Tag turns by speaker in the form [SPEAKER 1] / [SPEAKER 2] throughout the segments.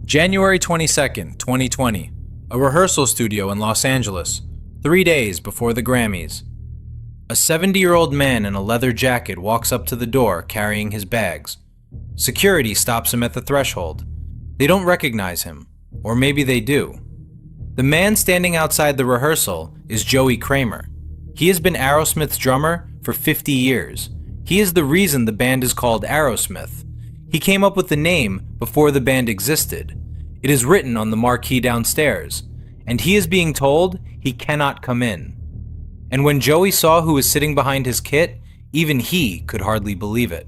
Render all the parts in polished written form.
[SPEAKER 1] January 22nd, 2020, a rehearsal studio in Los Angeles, 3 days before the Grammys. A 70-year-old man in a leather jacket walks up to the door carrying his bags. Security stops him at the threshold. They don't recognize him, or maybe they do. The man standing outside the rehearsal is Joey Kramer. He has been Aerosmith's drummer for 50 years. He is the reason the band is called Aerosmith. He came up with the name before the band existed. It is written on the marquee downstairs, and he is being told he cannot come in. And when Joey saw who was sitting behind his kit, even he could hardly believe it.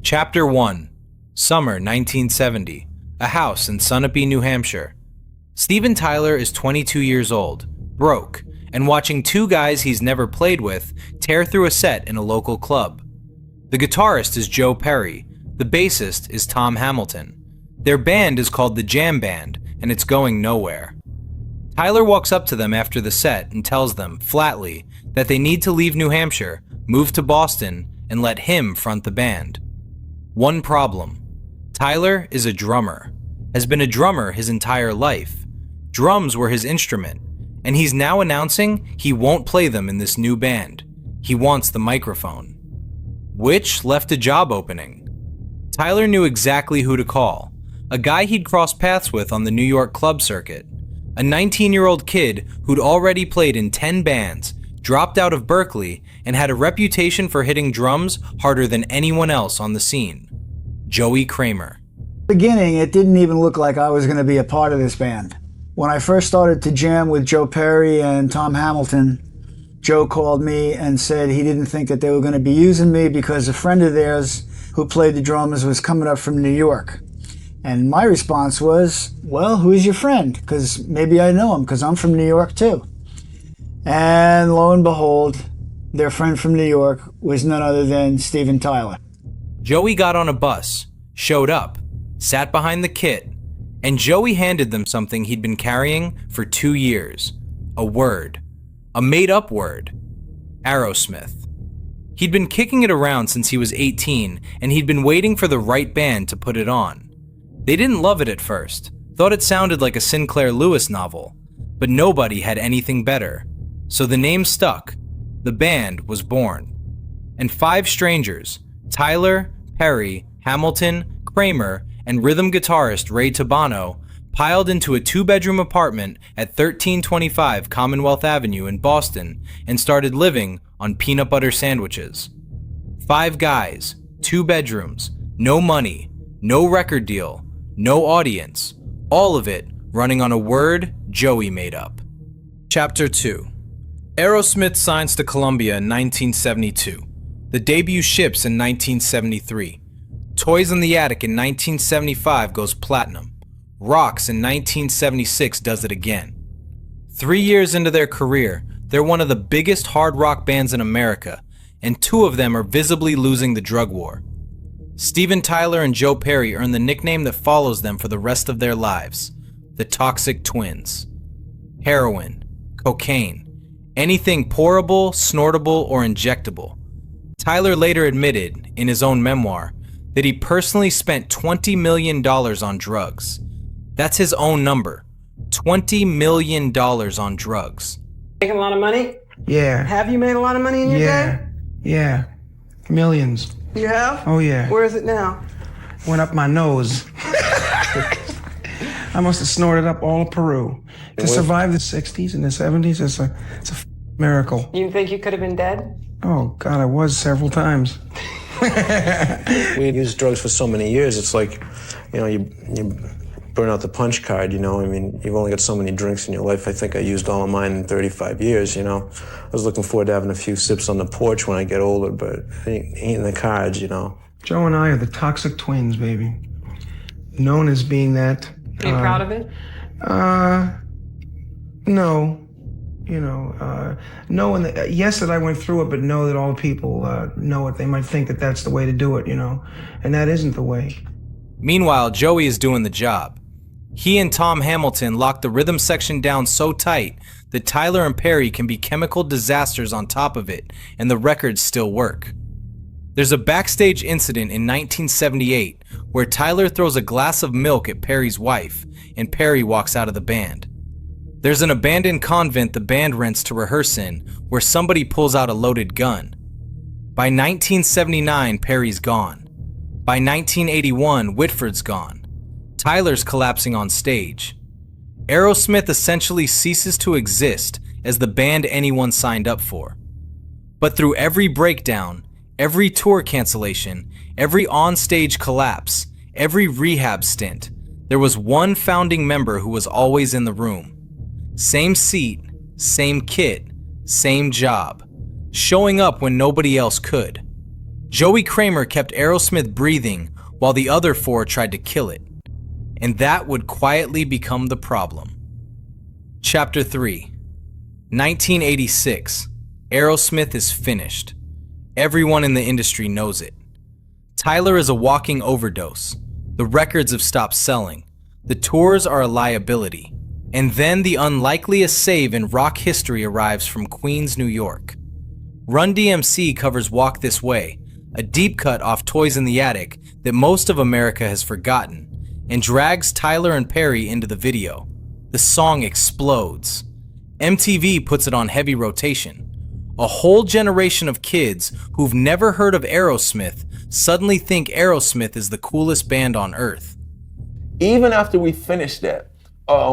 [SPEAKER 1] Chapter 1. Summer 1970. A house in Sunapee, New Hampshire. Steven Tyler is 22 years old, broke, and watching two guys he's never played with tear through a set in a local club. The guitarist is Joe Perry. The bassist is Tom Hamilton. Their band is called the Jam Band, and it's going nowhere. Tyler walks up to them after the set and tells them, flatly, that they need to leave New Hampshire, move to Boston, and let him front the band. One problem. Tyler is a drummer, has been a drummer his entire life. Drums were his instrument, and he's now announcing he won't play them in this new band. He wants the microphone. Which left a job opening. Tyler knew exactly who to call, a guy he'd crossed paths with on the New York club circuit, a 19-year-old kid who'd already played in 10 bands, dropped out of Berkeley, and had a reputation for hitting drums harder than anyone else on the scene. Joey Kramer.
[SPEAKER 2] Beginning, it didn't even look like I was going to be a part of this band. When I first started to jam with Joe Perry and Tom Hamilton, Joe called me and said he didn't think that they were going to be using me because a friend of theirs who played the drums was coming up from New York. And my response was, well, who's your friend? Because maybe I know him, because I'm from New York too. And lo and behold, their friend from New York was none other than Steven Tyler.
[SPEAKER 1] Joey got on a bus, showed up, sat behind the kit, and Joey handed them something he'd been carrying for 2 years. A word. A made-up word. Aerosmith. He'd been kicking it around since he was 18, and he'd been waiting for the right band to put it on. They didn't love it at first, thought it sounded like a Sinclair Lewis novel, but nobody had anything better. So the name stuck. The band was born. And 5 strangers, Tyler, Perry, Hamilton, Kramer, and rhythm guitarist Ray Tabano, piled into a 2-bedroom apartment at 1325 Commonwealth Avenue in Boston and started living on peanut butter sandwiches. 5 guys, 2 bedrooms, no money, no record deal, no audience, all of it running on a word Joey made up. Chapter 2. Aerosmith signs to Columbia in 1972. The debut ships in 1973. Toys in the Attic in 1975 goes platinum. Rocks in 1976 does it again. 3 years into their career, they're one of the biggest hard rock bands in America, and 2 of them are visibly losing the drug war. Steven Tyler and Joe Perry earn the nickname that follows them for the rest of their lives, the Toxic Twins. Heroin, cocaine, anything pourable, snortable, or injectable. Tyler later admitted, in his own memoir, that he personally spent $20 million on drugs. That's his own number. $20 million on drugs.
[SPEAKER 3] Making a lot of money?
[SPEAKER 4] Yeah.
[SPEAKER 3] Have you made a lot of money in your day?
[SPEAKER 4] Yeah. Millions.
[SPEAKER 3] You have?
[SPEAKER 4] Oh, yeah.
[SPEAKER 3] Where is it now?
[SPEAKER 4] Went up my nose. I must have snorted up all of Peru. To survive the 60s and the 70s, it's a miracle.
[SPEAKER 3] You think you could have been dead?
[SPEAKER 4] Oh, God, I was several times.
[SPEAKER 5] We used drugs for so many years, it's like, you burn out the punch card, I mean, you've only got so many drinks in your life. I think I used all of mine in 35 years, I was looking forward to having a few sips on the porch when I get older, but ain't in the cards,
[SPEAKER 4] Joe and I are the Toxic Twins, baby. Known as being that.
[SPEAKER 3] Are you proud of it?
[SPEAKER 4] No. No, yes that I went through it, but no that all people know it. They might think that that's the way to do it, and that isn't the way.
[SPEAKER 1] Meanwhile, Joey is doing the job. He and Tom Hamilton lock the rhythm section down so tight that Tyler and Perry can be chemical disasters on top of it, and the records still work. There's a backstage incident in 1978 where Tyler throws a glass of milk at Perry's wife, and Perry walks out of the band. There's an abandoned convent the band rents to rehearse in where somebody pulls out a loaded gun. By 1979, Perry's gone. By 1981, Whitford's gone. Tyler's collapsing on stage. Aerosmith essentially ceases to exist as the band anyone signed up for. But through every breakdown, every tour cancellation, every on-stage collapse, every rehab stint, there was one founding member who was always in the room. Same seat, same kit, same job, showing up when nobody else could. Joey Kramer kept Aerosmith breathing while the other four tried to kill it. And that would quietly become the problem. Chapter 3. 1986. Aerosmith is finished. Everyone in the industry knows it. Tyler is a walking overdose. The records have stopped selling. The tours are a liability. And then the unlikeliest save in rock history arrives from Queens, New York. Run DMC covers Walk This Way, a deep cut off Toys in the Attic that most of America has forgotten, and drags Tyler and Perry into the video. The song explodes. MTV puts it on heavy rotation. A whole generation of kids who've never heard of Aerosmith suddenly think Aerosmith is the coolest band on earth.
[SPEAKER 6] Even after we finished that,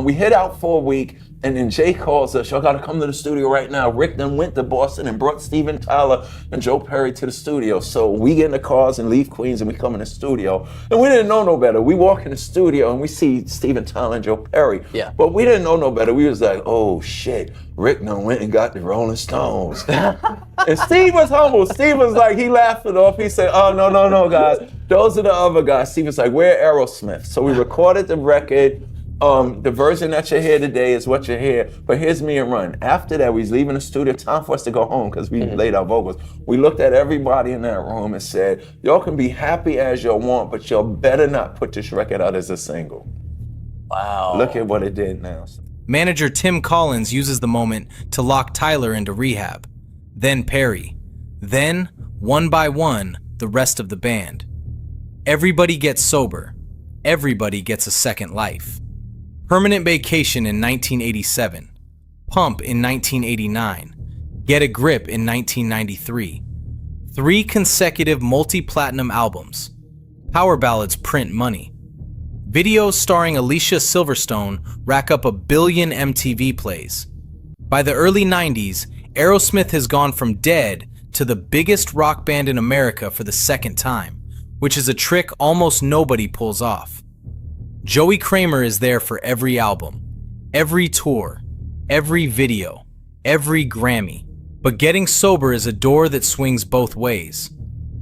[SPEAKER 6] we hit out for a week, and then Jay calls us, y'all gotta come to the studio right now. Rick then went to Boston and brought Steven Tyler and Joe Perry to the studio. So we get in the cars and leave Queens and we come in the studio. And we didn't know no better. We walk in the studio and we see Steven Tyler and Joe Perry.
[SPEAKER 7] Yeah.
[SPEAKER 6] But we didn't know no better. We was like, oh shit, Rick done went and got the Rolling Stones. And Steve was humble. Steve was like, he laughed it off. He said, oh, no, guys. Those are the other guys. Steve was like, we're Aerosmith. So we recorded the record. The version that you hear today is what you hear, but here's me and Run. After that, we was leaving the studio, time for us to go home because we laid our vocals. We looked at everybody in that room and said, y'all can be happy as y'all want, but y'all better not put this record out as a single.
[SPEAKER 7] Wow.
[SPEAKER 6] Look at what it did now.
[SPEAKER 1] Manager Tim Collins uses the moment to lock Tyler into rehab. Then Perry. Then, one by one, the rest of the band. Everybody gets sober. Everybody gets a second life. Permanent Vacation in 1987, Pump in 1989, Get a Grip in 1993. 3 consecutive multi-platinum albums. Power ballads print money. Videos starring Alicia Silverstone rack up 1 billion MTV plays. By the early 90s, Aerosmith has gone from dead to the biggest rock band in America for the second time, which is a trick almost nobody pulls off. Joey Kramer is there for every album, every tour, every video, every Grammy. But getting sober is a door that swings both ways.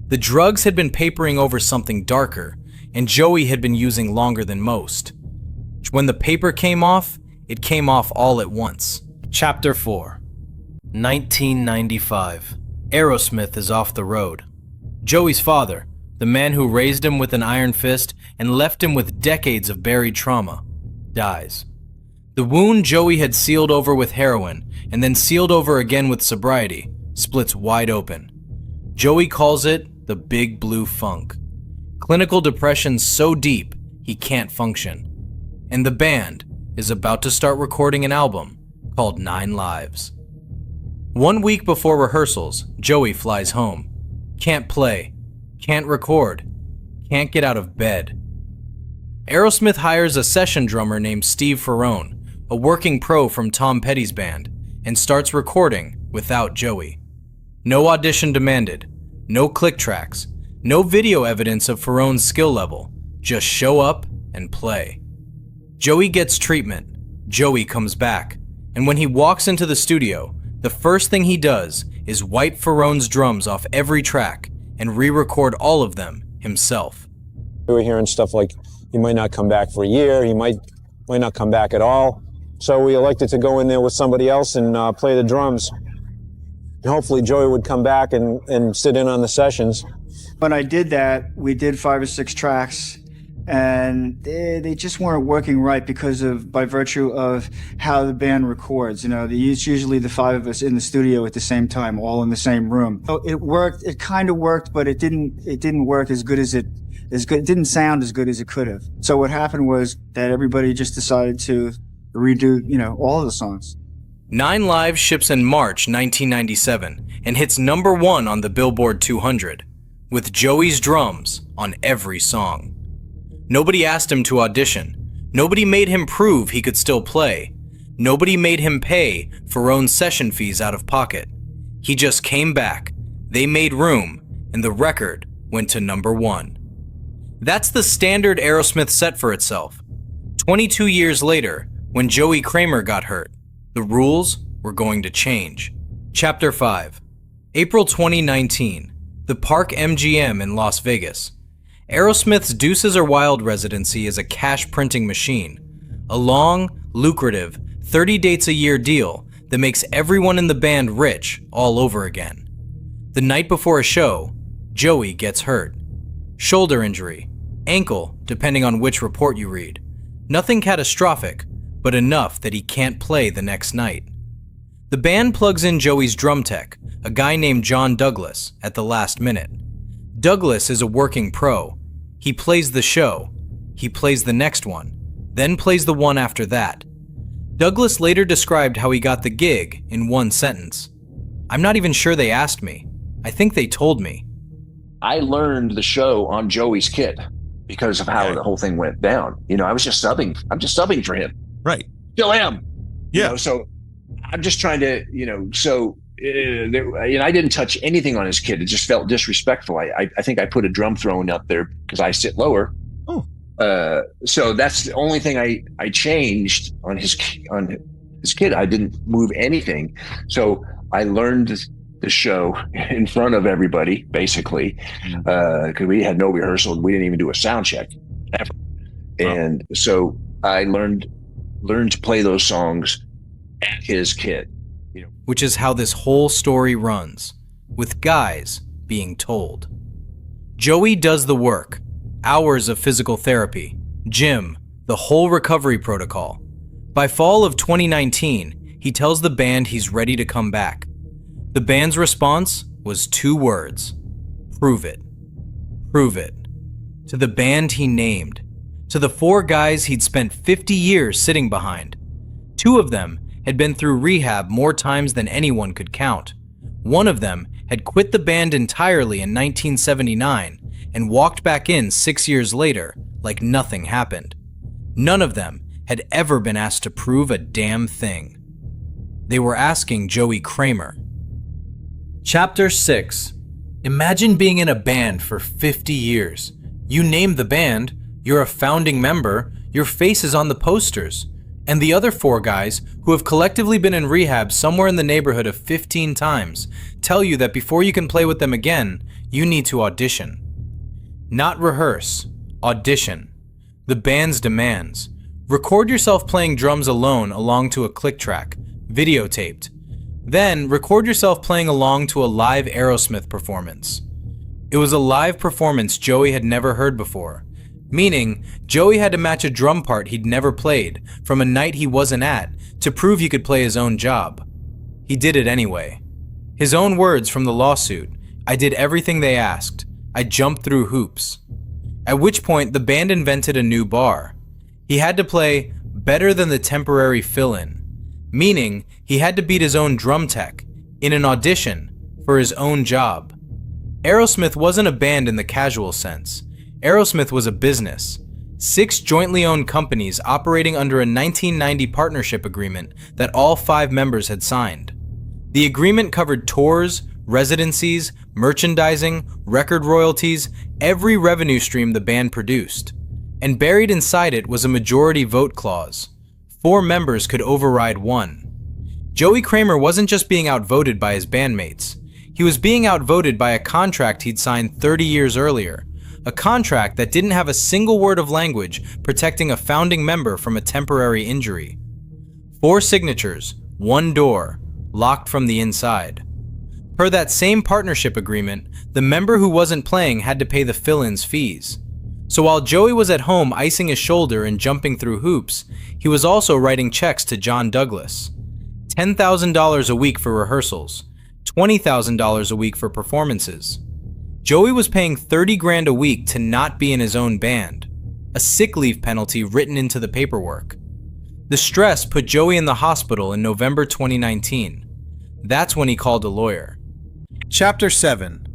[SPEAKER 1] The drugs had been papering over something darker, and Joey had been using longer than most. When the paper came off, it came off all at once. Chapter 4. 1995. Aerosmith is off the road. Joey's father, the man who raised him with an iron fist and left him with decades of buried trauma, dies. The wound Joey had sealed over with heroin and then sealed over again with sobriety splits wide open. Joey calls it the Big Blue Funk. Clinical depression so deep he can't function. And the band is about to start recording an album called 9 Lives. 1 week before rehearsals, Joey flies home. Can't play. Can't record, can't get out of bed. Aerosmith hires a session drummer named Steve Ferrone, a working pro from Tom Petty's band, and starts recording without Joey. No audition demanded, no click tracks, no video evidence of Ferrone's skill level, just show up and play. Joey gets treatment, Joey comes back, and when he walks into the studio, the first thing he does is wipe Ferrone's drums off every track and re-record all of them himself.
[SPEAKER 8] We were hearing stuff like, he might not come back for a year, he might not come back at all. So we elected to go in there with somebody else and play the drums. And hopefully Joey would come back and sit in on the sessions.
[SPEAKER 2] When I did that, we did 5 or 6 tracks, and they just weren't working right by virtue of how the band records. It's usually the five of us in the studio at the same time, all in the same room. So it worked. It kind of worked, but it didn't work as good as it didn't sound as good as it could have. So what happened was that everybody just decided to redo, all of the songs.
[SPEAKER 1] 9 Lives ships in March 1997 and hits #1 on the Billboard 200, with Joey's drums on every song. Nobody asked him to audition. Nobody made him prove he could still play. Nobody made him pay for own session fees out of pocket. He just came back, they made room, and the record went to #1. That's the standard Aerosmith set for itself. 22 years later, when Joey Kramer got hurt, the rules were going to change. Chapter 5. April 2019. The Park MGM in Las Vegas. Aerosmith's Deuces Are Wild residency is a cash printing machine. A long, lucrative, 30 dates a year deal that makes everyone in the band rich all over again. The night before a show, Joey gets hurt. Shoulder injury, ankle, depending on which report you read. Nothing catastrophic, but enough that he can't play the next night. The band plugs in Joey's drum tech, a guy named John Douglas, at the last minute. Douglas is a working pro. He plays the show, he plays the next one, then plays the one after that. Douglas later described how he got the gig in one sentence. "I'm not even sure they asked me. I think they told me."
[SPEAKER 7] I learned the show on Joey's kit because of how the whole thing went down. I was just subbing. I'm just subbing for him.
[SPEAKER 9] Right.
[SPEAKER 7] Still am.
[SPEAKER 9] Yeah.
[SPEAKER 7] So I'm just trying to, I didn't touch anything on his kit. It just felt disrespectful. I think I put a drum throne up there because I sit lower.
[SPEAKER 9] Oh.
[SPEAKER 7] So that's the only thing I changed on his kit. I didn't move anything. So I learned the show in front of everybody, basically, because we had no rehearsal. We didn't even do a sound check ever. And so I learned to play those songs at his kit.
[SPEAKER 1] Which is how this whole story runs, with guys being told. Joey does the work, hours of physical therapy, gym, the whole recovery protocol. By fall of 2019, he tells the band he's ready to come back. The band's response was 2 words: prove it. Prove it. To the band he named. To the 4 guys he'd spent 50 years sitting behind. 2 of them had been through rehab more times than anyone could count. One of them had quit the band entirely in 1979 and walked back in 6 years later like nothing happened. None of them had ever been asked to prove a damn thing. They were asking Joey Kramer. Chapter 6. Imagine being in a band for 50 years. You name the band, you're a founding member, your face is on the posters. And the other 4 guys, who have collectively been in rehab somewhere in the neighborhood of 15 times, tell you that before you can play with them again, you need to audition. Not rehearse, audition. The band's demands. Record yourself playing drums alone along to a click track, videotaped. Then record yourself playing along to a live Aerosmith performance. It was a live performance Joey had never heard before. Meaning, Joey had to match a drum part he'd never played from a night he wasn't at to prove he could play his own job. He did it anyway. His own words from the lawsuit: "I did everything they asked. I jumped through hoops." At which point, the band invented a new bar. He had to play better than the temporary fill-in, meaning he had to beat his own drum tech in an audition for his own job. Aerosmith wasn't a band in the casual sense. Aerosmith was a business. 6 jointly owned companies operating under a 1990 partnership agreement that all 5 members had signed. The agreement covered tours, residencies, merchandising, record royalties, every revenue stream the band produced. And buried inside it was a majority vote clause. 4 members could override 1. Joey Kramer wasn't just being outvoted by his bandmates. He was being outvoted by a contract he'd signed 30 years earlier. A contract that didn't have a single word of language protecting a founding member from a temporary injury. 4 signatures, 1 door, locked from the inside. Per that same partnership agreement, the member who wasn't playing had to pay the fill-in's fees. So while Joey was at home icing his shoulder and jumping through hoops, he was also writing checks to John Douglas. $10,000 a week for rehearsals, $20,000 a week for performances. Joey was paying 30 grand a week to not be in his own band, a sick leave penalty written into the paperwork. The stress put Joey in the hospital in November 2019. That's when he called a lawyer. Chapter 7.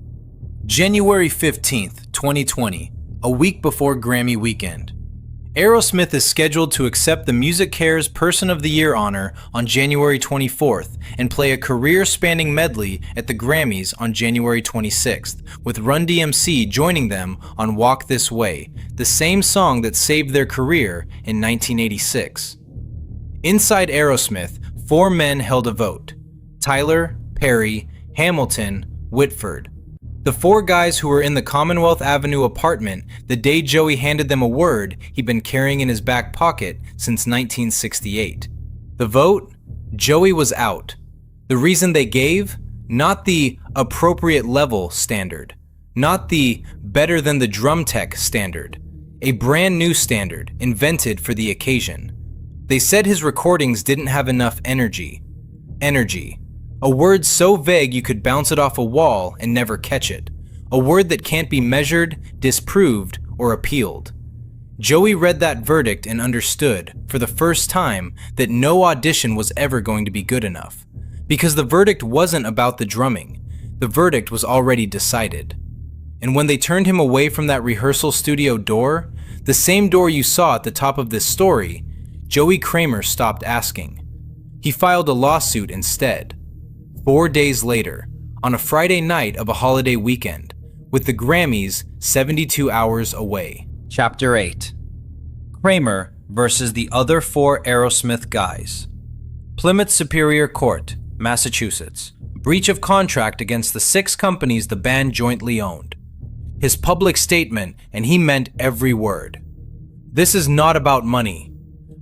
[SPEAKER 1] January 15th, 2020, a week before Grammy weekend. Aerosmith is scheduled to accept the Music Cares Person of the Year honor on January 24th and play a career-spanning medley at the Grammys on January 26th, with Run DMC joining them on Walk This Way, the same song that saved their career in 1986. Inside Aerosmith, 4 men held a vote: Tyler, Perry, Hamilton, Whitford. The 4 guys who were in the Commonwealth Avenue apartment the day Joey handed them a word he'd been carrying in his back pocket since 1968. The vote? Joey was out. The reason they gave? Not the appropriate level standard. Not the better than the drum tech standard. A brand new standard, invented for the occasion. They said his recordings didn't have enough energy. Energy. A word so vague you could bounce it off a wall and never catch it. A word that can't be measured, disproved, or appealed. Joey read that verdict and understood, for the first time, that no audition was ever going to be good enough. Because the verdict wasn't about the drumming. The verdict was already decided. And when they turned him away from that rehearsal studio door, the same door you saw at the top of this story, Joey Kramer stopped asking. He filed a lawsuit instead. 4 days later, on a Friday night of a holiday weekend, with the Grammys 72 hours away.
[SPEAKER 9] Chapter 8. Kramer versus the other 4 Aerosmith guys.
[SPEAKER 1] Plymouth Superior Court, Massachusetts. Breach of contract against the 6 companies the band jointly owned. His public statement, and he meant every word. This is not about money.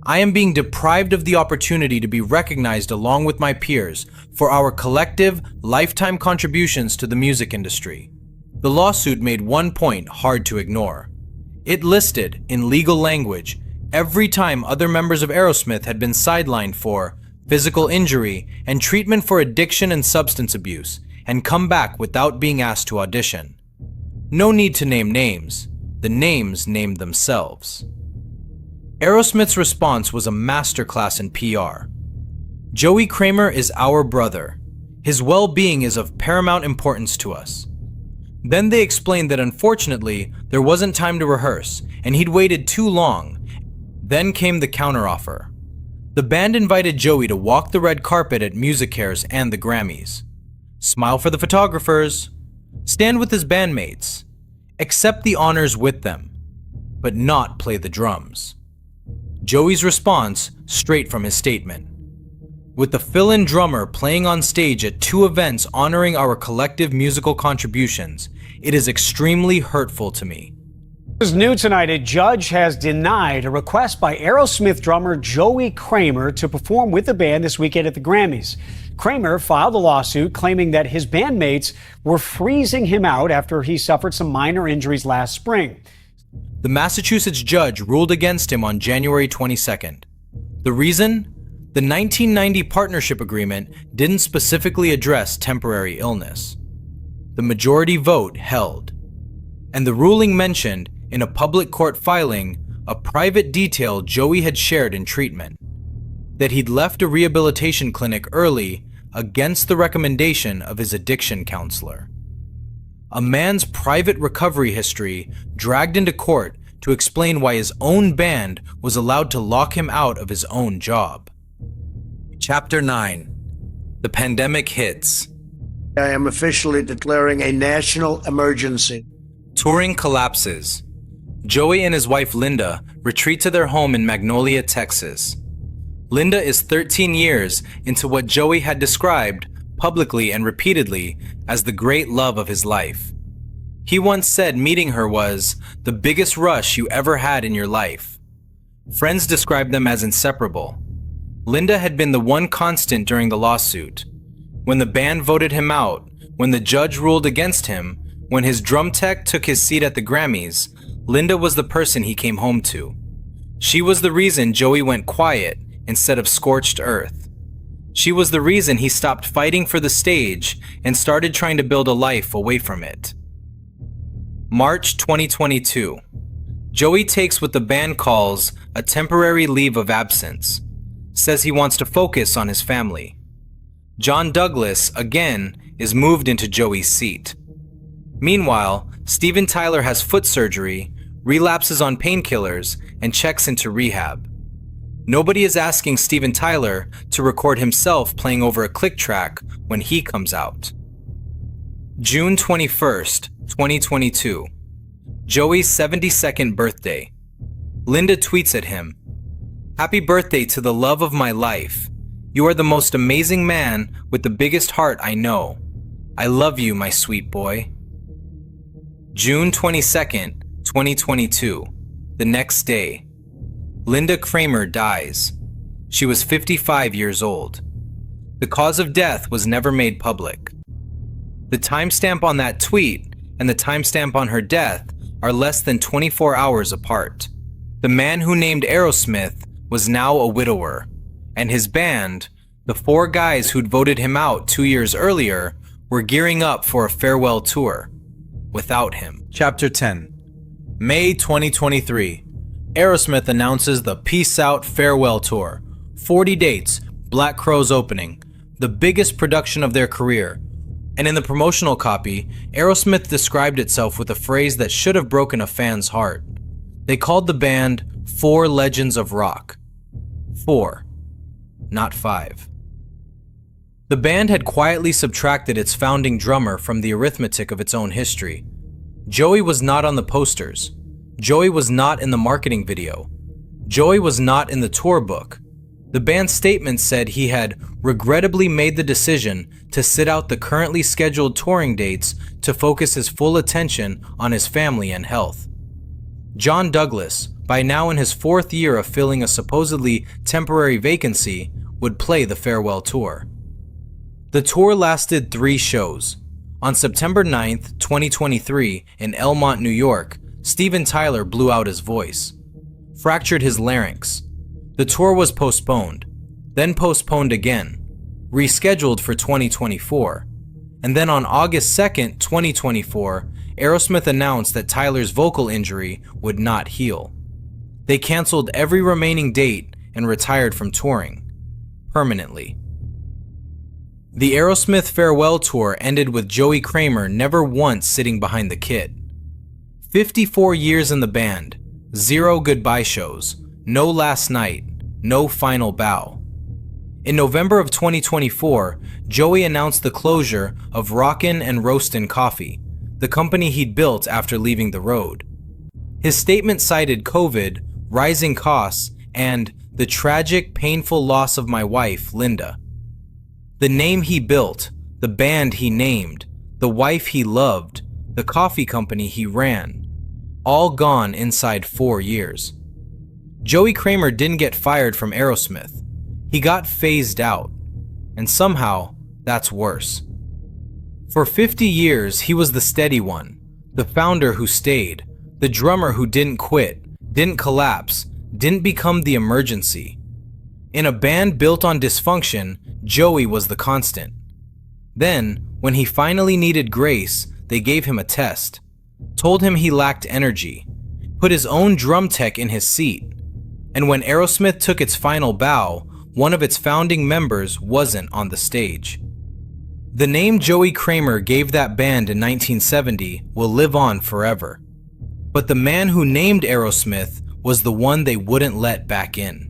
[SPEAKER 1] I am being deprived of the opportunity to be recognized along with my peers for our collective, lifetime contributions to the music industry. The lawsuit made one point hard to ignore. It listed, in legal language, every time other members of Aerosmith had been sidelined for physical injury and treatment for addiction and substance abuse, and come back without being asked to audition. No need to name names. The names named themselves. Aerosmith's response was a masterclass in PR. Joey Kramer is our brother. His well-being is of paramount importance to us. Then they explained that unfortunately, there wasn't time to rehearse, and he'd waited too long. Then came the counteroffer. The band invited Joey to walk the red carpet at Music Cares and the Grammys. Smile for the photographers. Stand with his bandmates. Accept the honors with them, but not play the drums. Joey's response, straight from his statement. With the fill-in drummer playing on stage at 2 events honoring our collective musical contributions, it is extremely hurtful to me.
[SPEAKER 10] This is new tonight. A judge has denied a request by Aerosmith drummer Joey Kramer to perform with the band this weekend at the Grammys. Kramer filed a lawsuit claiming that his bandmates were freezing him out after he suffered some minor injuries last spring.
[SPEAKER 1] The Massachusetts judge ruled against him on January 22nd. The reason? The 1990 partnership agreement didn't specifically address temporary illness. The majority vote held, and the ruling mentioned, in a public court filing, a private detail Joey had shared in treatment. That he'd left a rehabilitation clinic early against the recommendation of his addiction counselor. A man's private recovery history dragged into court to explain why his own band was allowed to lock him out of his own job. Chapter 9. The pandemic hits.
[SPEAKER 11] I am officially declaring a national emergency.
[SPEAKER 1] Touring collapses. Joey and his wife Linda retreat to their home in Magnolia, Texas. Linda is 13 years into what Joey had described publicly and repeatedly as the great love of his life. He once said meeting her was the biggest rush you ever had in your life. Friends described them as inseparable. Linda had been the one constant during the lawsuit. When the band voted him out, when the judge ruled against him, When his drum tech took his seat at the Grammys, Linda was the person he came home to. She was the reason Joey went quiet instead of scorched earth. She was the reason he stopped fighting for the stage and started trying to build a life away from it. March 2022. Joey takes what the band calls a temporary leave of absence, says he wants to focus on his family. John Douglas, again, is moved into Joey's seat. Meanwhile, Steven Tyler has foot surgery, relapses on painkillers, and checks into rehab. Nobody is asking Steven Tyler to record himself playing over a click track when he comes out. June 21st, 2022. Joey's 72nd birthday. Linda tweets at him, "Happy birthday to the love of my life. You are the most amazing man with the biggest heart I know. I love you, my sweet boy." June 22nd, 2022. The next day. Linda Kramer dies. She was 55 years old. The cause of death was never made public. The timestamp on that tweet and the timestamp on her death are less than 24 hours apart. The man who named Aerosmith was now a widower, and his band, the 4 guys who'd voted him out 2 years earlier, were gearing up for a farewell tour without him. Chapter 10. May 2023. Aerosmith announces the Peace Out Farewell Tour. 40 dates, Black Crowes opening, the biggest production of their career. And in the promotional copy, Aerosmith described itself with a phrase that should have broken a fan's heart. They called the band 4 Legends of Rock. 4, not 5. The band had quietly subtracted its founding drummer from the arithmetic of its own history. Joey was not on the posters. Joey was not in the marketing video. Joey was not in the tour book. The band's statement said he had regrettably made the decision to sit out the currently scheduled touring dates to focus his full attention on his family and health. John Douglas, by now in his 4th year of filling a supposedly temporary vacancy, would play the farewell tour. The tour lasted 3 shows. On September 9th, 2023, in Elmont, New York, Steven Tyler blew out his voice, fractured his larynx. The tour was postponed, then postponed again, rescheduled for 2024, and then on August 2nd, 2024, Aerosmith announced that Tyler's vocal injury would not heal. They canceled every remaining date and retired from touring, permanently. The Aerosmith farewell tour ended with Joey Kramer never once sitting behind the kit. 54 years in the band, 0 goodbye shows, no last night, no final bow. In November of 2024, Joey announced the closure of Rockin' and Roastin' Coffee, the company he'd built after leaving the road. His statement cited COVID, rising costs, and the tragic, painful loss of my wife, Linda. The name he built, the band he named, the wife he loved, the coffee company he ran, all gone inside 4 years. Joey Kramer didn't get fired from Aerosmith. He got phased out. And somehow, that's worse. For 50 years, he was the steady one, the founder who stayed, the drummer who didn't quit, didn't collapse, didn't become the emergency. In a band built on dysfunction, Joey was the constant. Then, when he finally needed grace, they gave him a test, told him he lacked energy, put his own drum tech in his seat. And when Aerosmith took its final bow, one of its founding members wasn't on the stage. The name Joey Kramer gave that band in 1970 will live on forever. But the man who named Aerosmith was the one they wouldn't let back in.